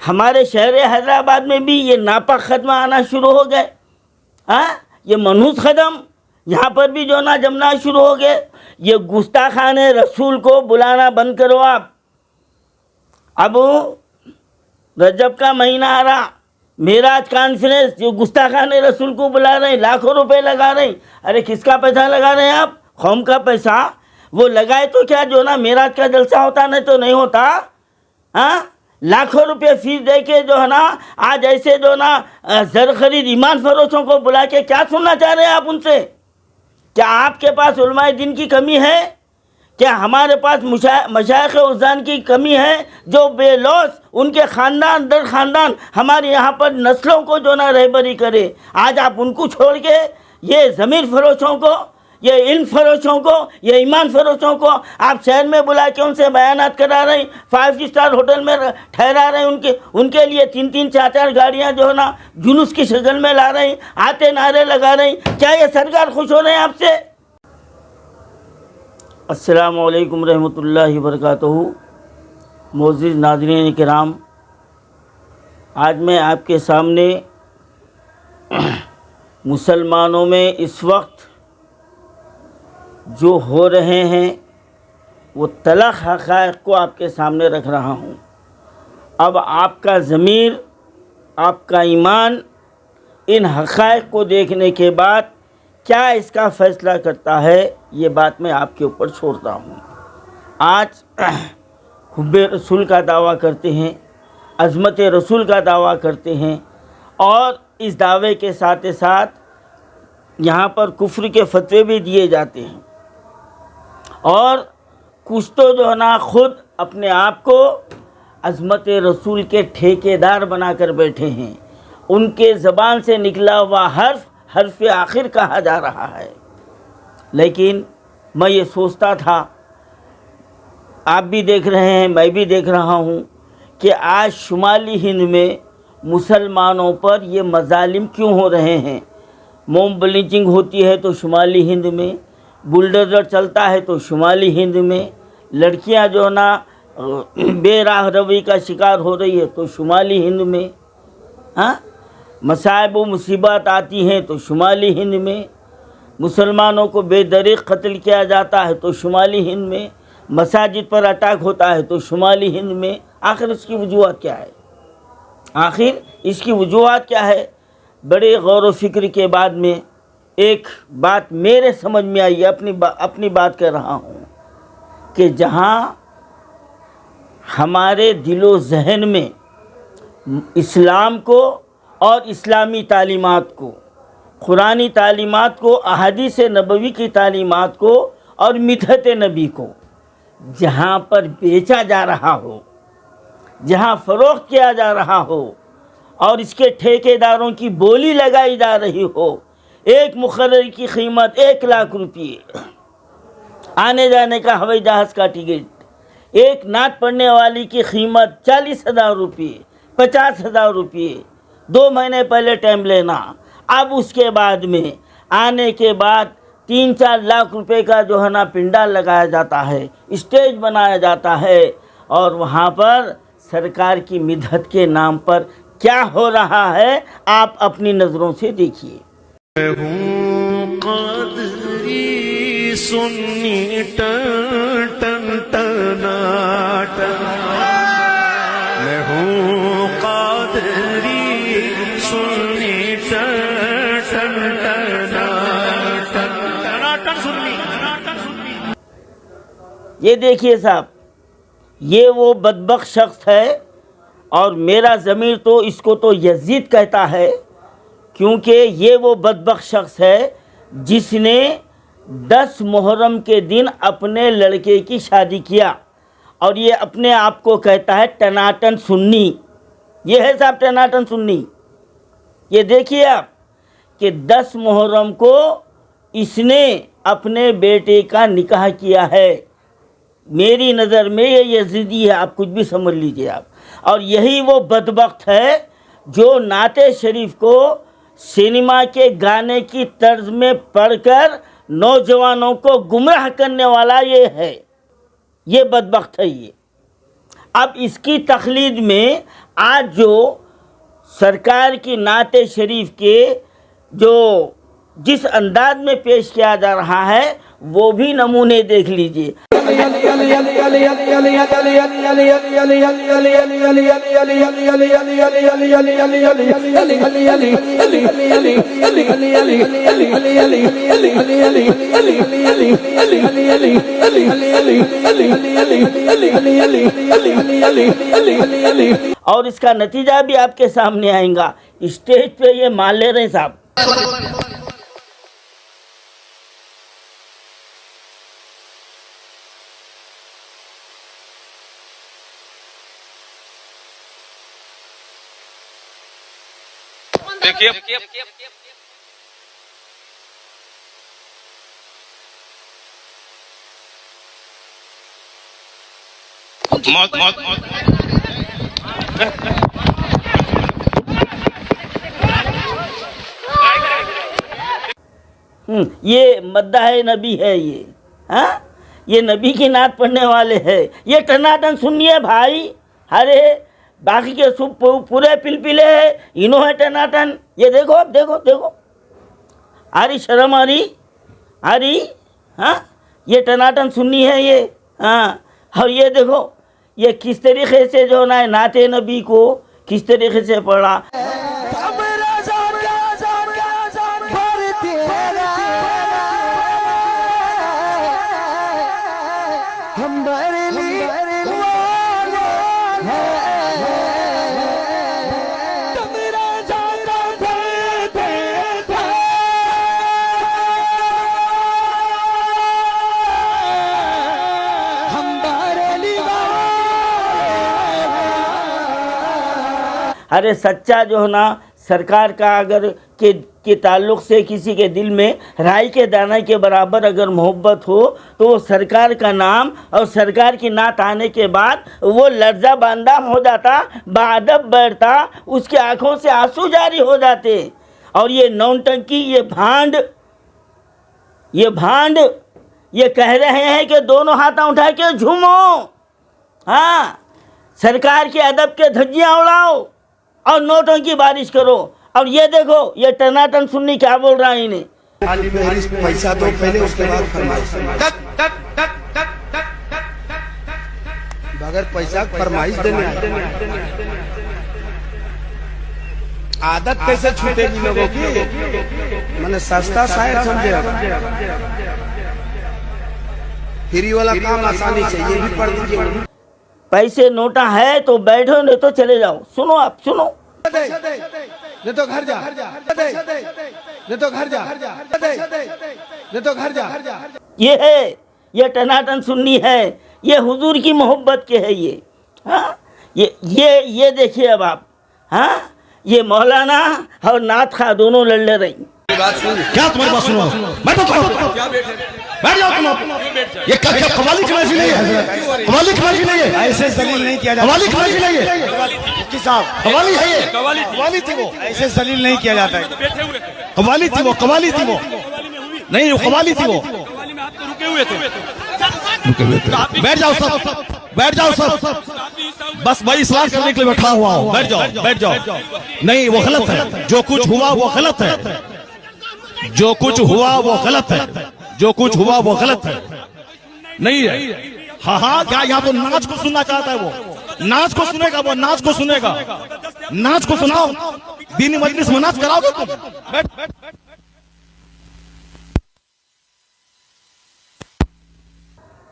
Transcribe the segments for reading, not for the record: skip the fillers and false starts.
ہمارے شہر حیدرآباد میں بھی یہ ناپاک خدمہ آنا شروع ہو گئے. یہ منحوس قدم یہاں پر بھی جو نا جمنا شروع ہو گئے. یہ گستاخان رسول کو بلانا بند کرو آپ. اب رجب کا مہینہ آ رہا, معراج کانفرنس جو گستاخان رسول کو بلا رہے ہیں, لاکھوں روپے لگا رہے ہیں. ارے کس کا پیسہ لگا رہے ہیں آپ؟ قوم کا پیسہ. وہ لگائے تو کیا جو نا معراج کا جلسہ ہوتا نہیں تو نہیں ہوتا. لاکھوں روپے فیس دے کے جو ہے نا آج ایسے جو نا زر خرید ایمان فروشوں کو بلا کے کیا سننا چاہ رہے ہیں آپ ان سے؟ کیا آپ کے پاس علماء دین کی کمی ہے؟ کیا ہمارے پاس مشائخ عزان کی کمی ہے جو بے لوث ان کے خاندان در خاندان ہمارے یہاں پر نسلوں کو جو نا رہبری کرے؟ آج آپ ان کو چھوڑ کے یہ ضمیر فروشوں کو, یہ علم فروشوں کو, یہ ایمان فروشوں کو آپ شہر میں بلا کے ان سے بیانات کرا رہے ہیں, 5 اسٹار ہوٹل میں ٹھہرا رہے ہیں, ان کے لیے 3 4 گاڑیاں جو ہے نا جلوس کی شکل میں لا رہے ہیں, آتے نعرے لگا رہے ہیں. کیا یہ سرکار خوش ہو رہے ہیں آپ سے؟ السلام علیکم رحمۃ اللہ وبرکاتہ. معزز ناظرین کرام, آج میں آپ کے سامنے مسلمانوں میں اس وقت جو ہو رہے ہیں وہ تلخ حقائق کو آپ کے سامنے رکھ رہا ہوں. اب آپ کا ضمیر, آپ کا ایمان ان حقائق کو دیکھنے کے بعد کیا اس کا فیصلہ کرتا ہے, یہ بات میں آپ کے اوپر چھوڑتا ہوں. آج حب رسول کا دعویٰ کرتے ہیں, عظمت رسول کا دعویٰ کرتے ہیں, اور اس دعوے کے ساتھ ساتھ یہاں پر کفر کے فتوے بھی دیے جاتے ہیں. اور کچھ تو جو ہے نا خود اپنے آپ کو عظمت رسول کے ٹھیکیدار بنا کر بیٹھے ہیں. ان کے زبان سے نکلا ہوا حرف آخر کہا جا رہا ہے. لیکن میں یہ سوچتا تھا, آپ بھی دیکھ رہے ہیں, میں بھی دیکھ رہا ہوں کہ آج شمالی ہند میں مسلمانوں پر یہ مظالم کیوں ہو رہے ہیں. موم بلنچنگ ہوتی ہے تو شمالی ہند میں, بلڈوزر چلتا ہے تو شمالی ہند میں, لڑکیاں جو ہے نا بے راہ روی کا شکار ہو رہی ہے تو شمالی ہند میں, مصائب و مصیبات آتی ہیں تو شمالی ہند میں, مسلمانوں کو بے دریغ قتل کیا جاتا ہے تو شمالی ہند میں, مساجد پر اٹیک ہوتا ہے تو شمالی ہند میں. آخر اس کی وجوہات کیا ہے؟ آخر اس کی وجوہات کیا ہے؟ بڑے غور و فکر کے بعد میں ایک بات میرے سمجھ میں آئی, اپنی بات کر رہا ہوں, کہ جہاں ہمارے دل و ذہن میں اسلام کو اور اسلامی تعلیمات کو, قرآنی تعلیمات کو, احادیث نبوی کی تعلیمات کو اور مدحت نبی کو جہاں پر بیچا جا رہا ہو, جہاں فروخت کیا جا رہا ہو, اور اس کے ٹھیکیداروں کی بولی لگائی جا رہی ہو, ایک مقرر کی قیمت 1 لاکھ روپیے, آنے جانے کا ہوائی جہاز کا ٹکٹ, ایک نعت پڑھنے والی کی قیمت 40,000 روپیے, 50,000 روپیے, 2 مہینے پہلے ٹائم لینا. اب اس کے بعد میں آنے کے بعد 3-4 لاکھ روپے کا جو ہے نا پنڈال لگایا جاتا ہے, اسٹیج بنایا جاتا ہے, اور وہاں پر سرکار کی مدحت کے نام پر کیا ہو رہا ہے آپ اپنی نظروں سے دیکھیے. میں ہوں قادری سنی ٹن ٹن ٹنا ٹن, میں ہوں قادری سنی ton ton Tina ton ton سنی. یہ دیکھیے صاحب, یہ وہ بدبخت شخص ہے, اور میرا ضمیر تو اس کو تو یزید کہتا ہے, کیونکہ یہ وہ بدبخت شخص ہے جس نے 10 محرم کے دن اپنے لڑکے کی شادی کیا, اور یہ اپنے آپ کو کہتا ہے ٹناٹن سنی. یہ ہے صاحب ٹناٹن سنی. یہ دیکھیے آپ کہ 10 محرم کو اس نے اپنے بیٹے کا نکاح کیا ہے. میری نظر میں یہ یزیدی ہے, آپ کچھ بھی سمجھ لیجئے آپ. اور یہی وہ بدبخت ہے جو نعت شریف کو سینما کے گانے کی طرز میں پڑھ کر نوجوانوں کو گمراہ کرنے والا یہ ہے, یہ بدبخت ہے یہ. اب اس کی تقلید میں آج جو سرکار کی نعت شریف کے جو جس انداز میں پیش کیا جا رہا ہے وہ بھی نمونے دیکھ لیجئے. اور اس کا نتیجہ بھی آپ کے سامنے آئے گا. اسٹیج پہ یہ مان لے رہے ہیں صاحب. دیکھیے موت یہ مداح نبی ہے. یہ ہاں یہ نبی کی نعت پڑھنے والے ہیں. یہ ٹناٹن سنیے بھائی. ارے باقی کے سب پورے پلپلے ہیں, انہوں ہے ٹناٹن. یہ دیکھو اب دیکھو آ رہی شرم آ رہی ہاں یہ ٹناٹن سنی ہے یہ. ہاں اور یہ دیکھو یہ کس طریقے سے جو نا نعت نبی کو کس طریقے سے پڑھا. ارے سچا جو ہے نا سرکار کا اگر کے تعلق سے کسی کے دل میں رائی کے دانہ کے برابر اگر محبت ہو تو وہ سرکار کا نام اور سرکار کی نعت آنے کے بعد وہ لرزہ باندھا ہو جاتا, باادب بیٹھتا, اس کی آنکھوں سے آنسو جاری ہو جاتے. اور یہ نونٹنکی, یہ بھانڈ یہ کہہ رہے ہیں کہ دونوں ہاتھ اٹھا کے جھومو, ہاں سرکار کے ادب کے دھجیاں اڑاؤ اور نوٹوں کی بارش کرو. اور یہ دیکھو یہ ٹناٹن سنی کیا بول رہا ہے انہیں. پیسہ دو پہلے اس کے بعد فرمائش. بغیر پیسہ فرمائش دینے عادت کیسے چھوٹے گی لوگوں کی. میں نے سستا شاعر سمجھے, فری والا کام آسانی سے یہ بھی پڑھ دیجیے. پیسے نوٹا ہے تو بیٹھو, نہیں تو چلے جاؤ. سنو آپ سنو. نہیں تو گھر جا, نہیں تو گھر جا, نہیں تو گھر جا. یہ ہے یہ ٹناٹن سنی ہے, یہ حضور کی محبت کے ہے. یہ ہاں یہ دیکھیے اب آپ. ہاں یہ مولانا اور نعت خواہ دونوں لڑ رہی. کیا تمہاری بات سنو, میں تو بیٹھ جاؤ تم. یہ قوالی کی محفل نہیں ہے, قوالی کی محفل نہیں ہے. ایسے ذلیل نہیں کیا جاتا. قوالی کی محفل نہیں ہے مفتی صاحب, قوالی ہے یہ, قوالی تھی وہ. ایسے ذلیل نہیں کیا جاتا ہے. قوالی تھی وہ, قوالی تھی وہ نہیں, قوالی تھی وہ. بیٹھ جاؤ سب, بیٹھ جاؤ سب. بس بھائی اصلاح کرنے کے لیے بیٹھا ہوا ہوں. بیٹھ جاؤ, بیٹھ جاؤ. نہیں وہ غلط ہے, جو کچھ ہوا وہ غلط ہے, جو کچھ ہوا وہ غلط ہے, جو کچھ ہوا وہ غلط ہے. نہیں ہے. ہاں کیا یہاں تو ناچ کو سننا چاہتا ہے وہ, ناچ کو سنے گا وہ, ناچ کو سنے گا. ناچ کو سناؤ, دینی مجلس میں ناچ کراؤ گے تم.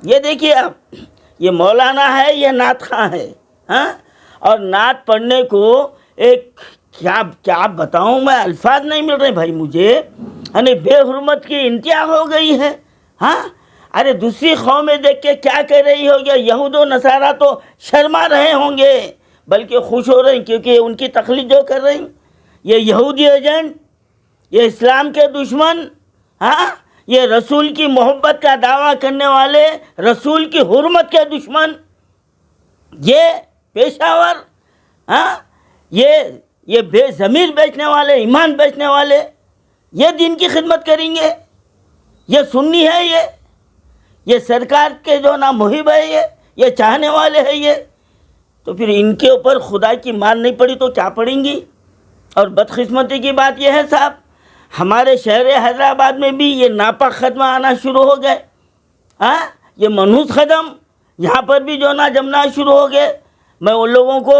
یہ دیکھیے آپ, یہ مولانا ہے, یہ نعت خواہ ہے. ہاں اور نعت پڑھنے کو ایک کیا بتاؤں میں, الفاظ نہیں مل رہے بھائی مجھے. یعنی بے حرمت کی انتہا ہو گئی ہے. ہاں ارے دوسری قومیں دیکھ کے کیا کہہ رہی ہوگی. یہود و نصارہ تو شرما رہے ہوں گے, بلکہ خوش ہو رہے ہیں کیونکہ ان کی تقلید جو کر رہی. یہ یہودی ایجنٹ, یہ اسلام کے دشمن, ہاں یہ رسول کی محبت کا دعویٰ کرنے والے, رسول کی حرمت کے دشمن, یہ پیشہ ور, ہاں یہ بے ضمیر بیچنے والے, ایمان بیچنے والے, یہ دین کی خدمت کریں گے. یہ سنی ہے, یہ سرکار کے جو نا محب ہے, یہ چاہنے والے ہیں. تو پھر ان کے اوپر خدا کی مار نہیں پڑی تو کیا پڑیں گی؟ اور بدقسمتی کی بات یہ ہے صاحب، ہمارے شہر حیدرآباد میں بھی یہ ناپاک خدمہ آنا شروع ہو گئے. ہاں، یہ منحوس قدم یہاں پر بھی جو نا جمنا شروع ہو گئے. میں ان لوگوں کو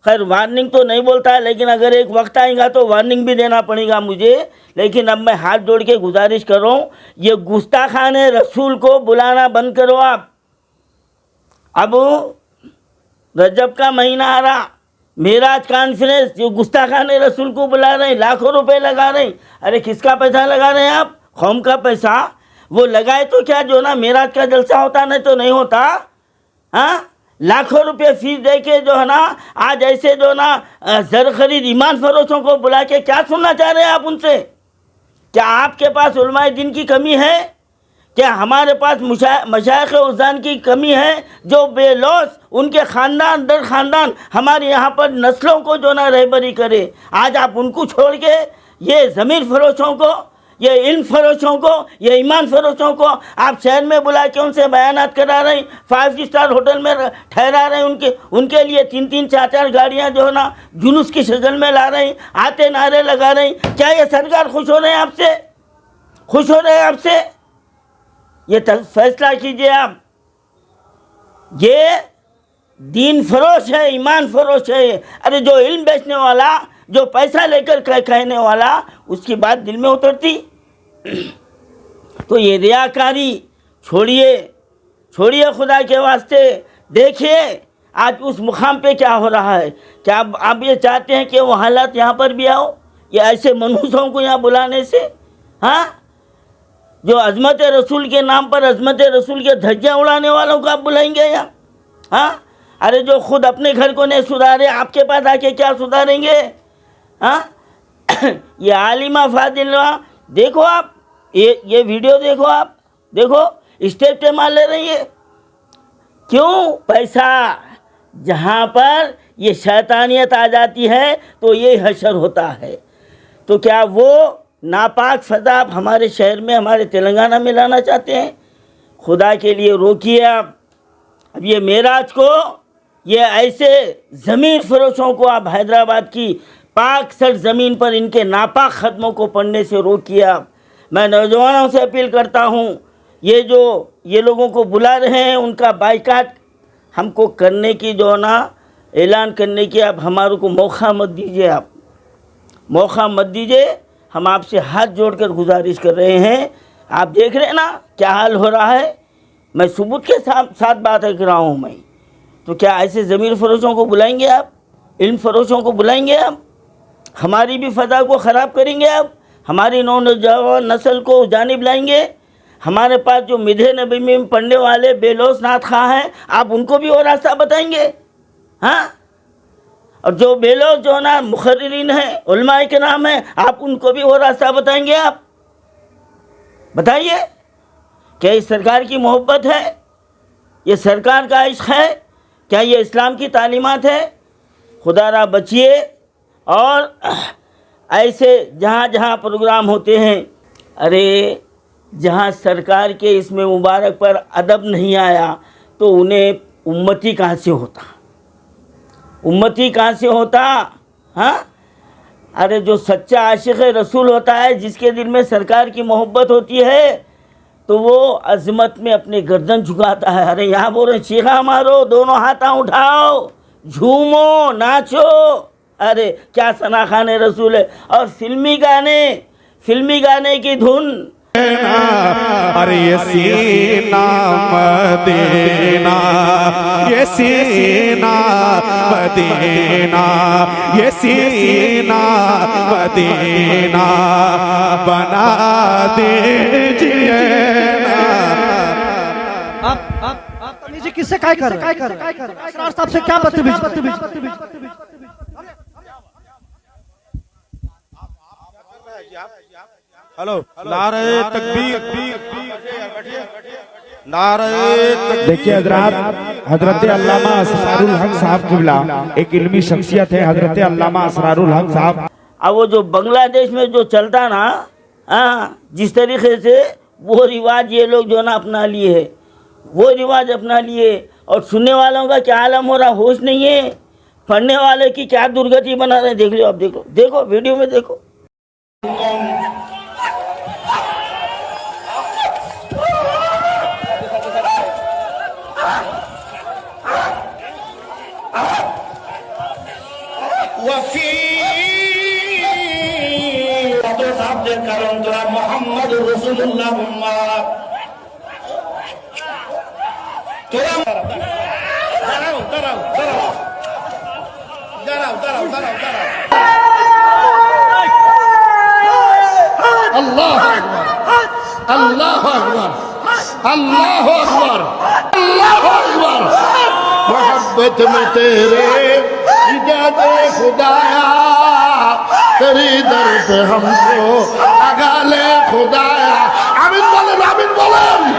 خیر وارننگ تو نہیں بولتا ہے، لیکن اگر ایک وقت آئے گا تو وارننگ بھی دینا پڑے گا مجھے. لیکن اب میں ہاتھ جوڑ کے گزارش کر رہا ہوں، یہ گستاخان رسول کو بلانا بند کرو آپ. اب رجب کا مہینہ آ رہا، معراج کانفرنس جو گستاخان رسول کو بلا رہے ہیں، لاکھوں روپے لگا رہے ہیں. ارے کس کا پیسہ لگا رہے ہیں آپ؟ قوم کا پیسہ. وہ لگائے تو کیا جو نا معراج کا جلسہ ہوتا نہیں تو نہیں ہوتا. ہاں، لاکھوں روپے فیس دے کے جو ہے نا آج ایسے جو نا زر خرید ایمان فروشوں کو بلا کے کیا سننا چاہ رہے ہیں آپ ان سے؟ کیا آپ کے پاس علماء دین کی کمی ہے؟ کیا ہمارے پاس مشائخ اوزان کی کمی ہے جو بے لوث ان کے خاندان در خاندان ہمارے یہاں پر نسلوں کو جو نا رہبری کرے؟ آج آپ ان کو چھوڑ کے یہ ضمیر فروشوں کو، یہ علم فروشوں کو، یہ ایمان فروشوں کو آپ شہر میں بلا کے ان سے بیانات کرا رہے ہیں، 5 اسٹار ہوٹل میں ٹھہرا رہے ہیں، ان کے لیے 3 4 گاڑیاں جو ہے نا جلوس کی شکل میں لا رہے ہیں، آتے نعرے لگا رہے ہیں. کیا یہ سرکار خوش ہو رہے ہیں آپ سے؟ خوش ہو رہے ہیں آپ سے؟ یہ فیصلہ کیجئے آپ. یہ دین فروش ہے، ایمان فروش ہے. ارے جو علم بیچنے والا، جو پیسہ لے کر کہنے والا، اس کی بات دل میں اترتی؟ تو یہ ریاکاری چھوڑیے خدا کے واسطے. دیکھیے آج اس مقام پہ کیا ہو رہا ہے. کیا آپ یہ چاہتے ہیں کہ وہ حالات یہاں پر بھی آؤ؟ یہ ایسے منحوسوں کو یہاں بلانے سے؟ ہاں، جو عظمت رسول کے نام پر عظمت رسول کے دھجیاں اڑانے والوں کو آپ بلائیں گے یہاں؟ ہاں، ارے جو خود اپنے گھر کو نہیں سدھارے آپ کے پاس آ کے کیا سدھاریں گے؟ ہاں، یہ عالمہ فاضلہ دیکھو آپ، یہ ویڈیو دیکھو آپ، دیکھو اسٹیج پہ مار لے رہی ہے. کیوں؟ پیسہ. جہاں پر یہ شیطانیت آ جاتی ہے تو یہ حشر ہوتا ہے. تو کیا وہ ناپاک فضا آپ ہمارے شہر میں، ہمارے تلنگانہ میں لانا چاہتے ہیں؟ خدا کے لیے روکیے آپ. اب یہ معراج کو، یہ ایسے ضمیر فروشوں کو آپ حیدرآباد کی پاک سر زمین پر ان کے ناپاک خدموں کو پڑھنے سے روکیے آپ. میں نوجوانوں سے اپیل کرتا ہوں، یہ لوگوں کو بلا رہے ہیں، ان کا بائیکاٹ ہم کو کرنے کی جو نا اعلان کرنے کی آپ ہمارے کو موقع مت دیجیے. آپ موقع مت دیجیے. ہم آپ سے ہاتھ جوڑ کر گزارش کر رہے ہیں. آپ دیکھ رہے ہیں نا کیا حال ہو رہا ہے. میں ثبوت کے ساتھ بات کر رہا ہوں میں. تو کیا ایسے ضمیر فروشوں کو بلائیں گے آپ؟ علم فروشوں کو بلائیں گے آپ؟ ہماری بھی فضا کو خراب کریں گے آپ؟ ہماری نوجوان نسل کو جانب لائیں گے؟ ہمارے پاس جو مدح نبی میں پڑھنے والے بے لوث نعت خواہ ہیں، آپ ان کو بھی وہ راستہ بتائیں گے؟ ہاں، اور جو بے لوث جو نا مقررین ہیں، علماء کے نام ہیں، آپ ان کو بھی وہ راستہ بتائیں گے؟ آپ بتائیے، کیا یہ سرکار کی محبت ہے؟ یہ سرکار کا عشق ہے؟ کیا یہ اسلام کی تعلیمات ہے؟ خدا را بچیے. اور ایسے جہاں پروگرام ہوتے ہیں، ارے جہاں سرکار کے اس میں مبارک پر ادب نہیں آیا تو انہیں امتی کہاں سے ہوتا؟ امتی کہاں سے ہوتا؟ ہاں، ارے جو سچا عاشق رسول ہوتا ہے، جس کے دل میں سرکار کی محبت ہوتی ہے، تو وہ عظمت میں اپنے گردن جھکاتا ہے. ارے یہاں بول رہے چیخا مارو، دونوں ہاتھاں اٹھاؤ، جھومو، ناچو. ارے کیا ثنا خوان رسول ہے. اور فلمی گانے کی دھن. ارے یہ سینہ مدینہ، یہ سینہ مدینہ، یہ سینہ مدینہ بنا دیجئے نا. آپ تمیزی کس سے کر رہے ہیں؟ اسرار صاحب سے کیا بدتمیزی؟ ہلو، نعرہ تکبیر، نعرہ تکبیر. دیکھیے حضرت علامہ اسرار الحق صاحب قبلہ ایک علمی شخصیت ہے. حضرت علامہ اسرار الحق صاحب اب وہ جو بنگلہ دیش میں جو چلتا نا، جس طریقے سے وہ رواج یہ لوگ جو نا اپنا لیے ہے، وہ رواج اپنا لیے. اور سننے والوں کا کیا عالم ہو رہا، ہوش نہیں ہے، پڑھنے والے کی کیا درگتی بنا رہے ہیں. دیکھ لو، اب دیکھو، دیکھو ویڈیو میں دیکھو. محمد رسول اللہ اللہ اکبر، اللہ اکبر، اللہ اکبر، اللہ اکبر. محبت میں تیرے ایجاد خدایا، تیری در پہ ہم کو لگا لے خدایا. آمین بولیں، آمین بولیں.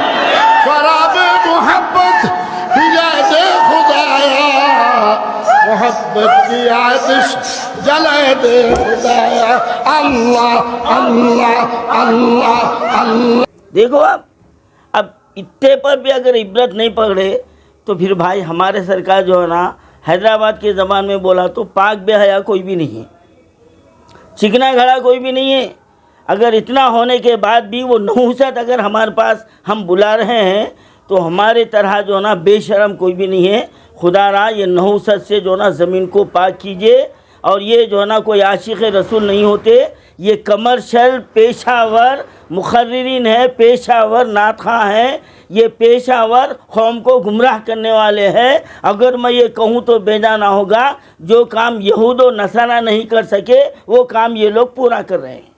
شراب محبت ایجاد خدایا، محبت کی آتش جلائے دے خدایا. اللہ اللہ اللہ اللہ. دیکھو اب اتنے پر بھی اگر عبرت نہیں پکڑے تو پھر بھائی ہمارے سرکار جو ہے نا حیدرآباد کے زبان میں بولا تو پاک بے حیا کوئی بھی نہیں ہے، چکنا گھڑا کوئی بھی نہیں ہے. اگر اتنا ہونے کے بعد بھی وہ نحوست اگر ہمارے پاس ہم بلا رہے ہیں تو ہمارے طرح جو ہے نا بے شرم کوئی بھی نہیں ہے. خدا را یہ نحوست سے جو ہے نا زمین کو پاک کیجئے. اور یہ جو ہے نا کوئی عاشق رسول نہیں ہوتے، یہ کمرشل پیشہ ور مقررین ہے، پیشہ ور نعت خواں ہیں، یہ پیشہ ور قوم کو گمراہ کرنے والے ہیں. اگر میں یہ کہوں تو بیجا نہ ہوگا، جو کام یہود و نصارہ نہیں کر سکے وہ کام یہ لوگ پورا کر رہے ہیں.